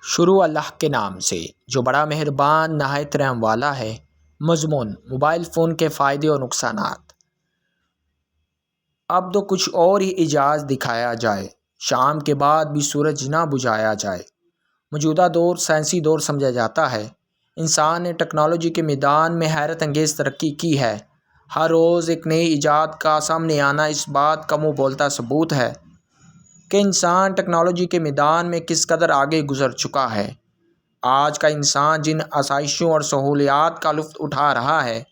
شروع اللہ کے نام سے جو بڑا مہربان نہایت رحم والا ہے۔ مضمون: موبائل فون کے فائدے اور نقصانات۔ اب تو کچھ اور ہی اعجاز دکھایا جائے، شام کے بعد بھی سورج نہ بجھایا جائے۔ موجودہ دور سائنسی دور سمجھا جاتا ہے۔ انسان نے ٹیکنالوجی کے میدان میں حیرت انگیز ترقی کی ہے۔ ہر روز ایک نئی ایجاد کا سامنے آنا اس بات کا منہ بولتا ثبوت ہے کہ انسان ٹیکنالوجی کے میدان میں کس قدر آگے گزر چکا ہے۔ آج کا انسان جن آسائشوں اور سہولیات کا لطف اٹھا رہا ہے،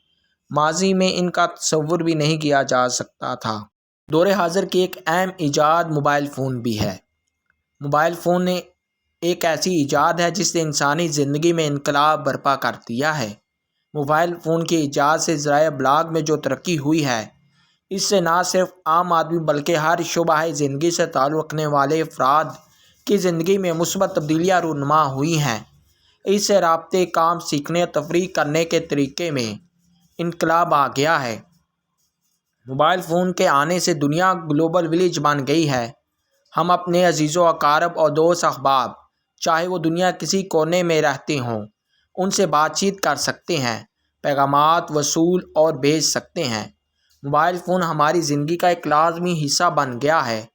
ماضی میں ان کا تصور بھی نہیں کیا جا سکتا تھا۔ دور حاضر کی ایک اہم ایجاد موبائل فون بھی ہے۔ موبائل فون ایک ایسی ایجاد ہے جس نے انسانی زندگی میں انقلاب برپا کر دیا ہے۔ موبائل فون کی ایجاد سے ذرائع ابلاغ میں جو ترقی ہوئی ہے، اس سے نہ صرف عام آدمی بلکہ ہر شعبہ زندگی سے تعلق رکھنے والے افراد کی زندگی میں مثبت تبدیلیاں رونما ہوئی ہیں۔ اس سے رابطے، کام، سیکھنے اور تفریح کرنے کے طریقے میں انقلاب آ گیا ہے۔ موبائل فون کے آنے سے دنیا گلوبل ولیج بن گئی ہے۔ ہم اپنے عزیز و اقارب اور دوست احباب، چاہے وہ دنیا کسی کونے میں رہتے ہوں، ان سے بات چیت کر سکتے ہیں، پیغامات وصول اور بھیج سکتے ہیں۔ موبائل فون ہماری زندگی کا ایک لازمی حصہ بن گیا ہے۔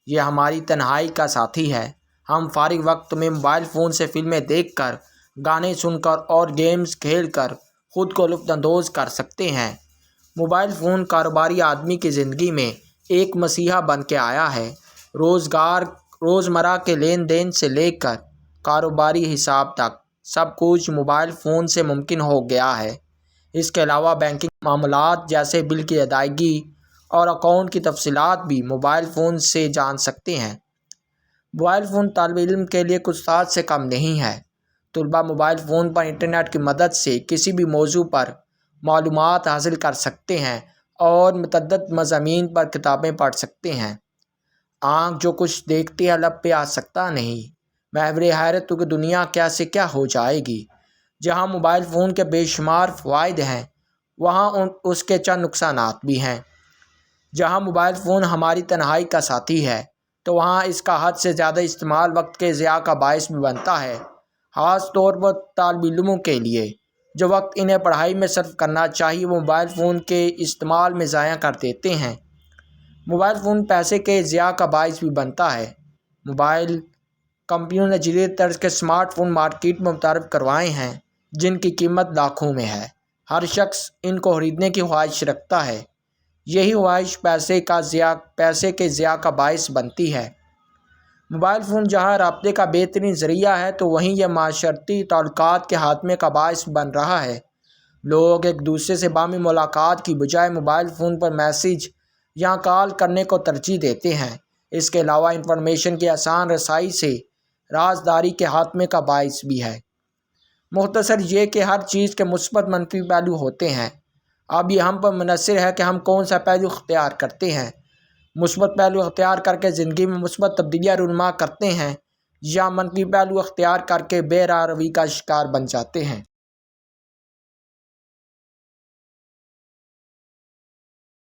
یہ ہماری تنہائی کا ساتھی ہے۔ ہم فارغ وقت میں موبائل فون سے فلمیں دیکھ کر، گانے سن کر اور گیمز کھیل کر خود کو لطف اندوز کر سکتے ہیں۔ موبائل فون کاروباری آدمی کی زندگی میں ایک مسیحا بن کے آیا ہے۔ روزمرہ کے لین دین سے لے کر کاروباری حساب تک سب کچھ موبائل فون سے ممکن ہو گیا ہے۔ اس کے علاوہ بینکنگ معاملات جیسے بل کی ادائیگی اور اکاؤنٹ کی تفصیلات بھی موبائل فون سے جان سکتے ہیں۔ موبائل فون طالب علم کے لیے کچھ ساتھ سے کم نہیں ہے۔ طلباء موبائل فون پر انٹرنیٹ کی مدد سے کسی بھی موضوع پر معلومات حاصل کر سکتے ہیں اور متعدد مضامین پر کتابیں پڑھ سکتے ہیں۔ آنکھ جو کچھ دیکھتی ہے لب پہ آ سکتا نہیں۔ محور حیرت کہ دنیا کیا سے کیا ہو جائے گی۔ جہاں موبائل فون کے بے شمار فوائد ہیں، وہاں اس کے چند نقصانات بھی ہیں۔ جہاں موبائل فون ہماری تنہائی کا ساتھی ہے، تو وہاں اس کا حد سے زیادہ استعمال وقت کے ضیاع کا باعث بھی بنتا ہے، خاص طور پر طالب علموں کے لیے جو وقت انہیں پڑھائی میں صرف کرنا چاہیے وہ موبائل فون کے استعمال میں ضائع کر دیتے ہیں۔ موبائل فون پیسے کے ضیاع کا باعث بھی بنتا ہے۔ موبائل کمپنیوں نے جدید طرز کے اسمارٹ فون مارکیٹ میں متعارف کروائے ہیں جن کی قیمت لاکھوں میں ہے۔ ہر شخص ان کو خریدنے کی خواہش رکھتا ہے۔ یہی خواہش پیسے کے ضیاع کا باعث بنتی ہے۔ موبائل فون جہاں رابطے کا بہترین ذریعہ ہے، تو وہیں یہ معاشرتی تعلقات کے خاتمے کا باعث بن رہا ہے۔ لوگ ایک دوسرے سے باہمی ملاقات کی بجائے موبائل فون پر میسج یا کال کرنے کو ترجیح دیتے ہیں۔ اس کے علاوہ انفارمیشن کی آسان رسائی سے رازداری کے خاتمے کا باعث بھی ہے۔ مختصر یہ کہ ہر چیز کے مثبت منفی پہلو ہوتے ہیں۔ اب یہ ہم پر منحصر ہے کہ ہم کون سا پہلو اختیار کرتے ہیں۔ مثبت پہلو اختیار کر کے زندگی میں مثبت تبدیلیاں رونما کرتے ہیں، یا منفی پہلو اختیار کر کے بے راہ روی کا شکار بن جاتے ہیں۔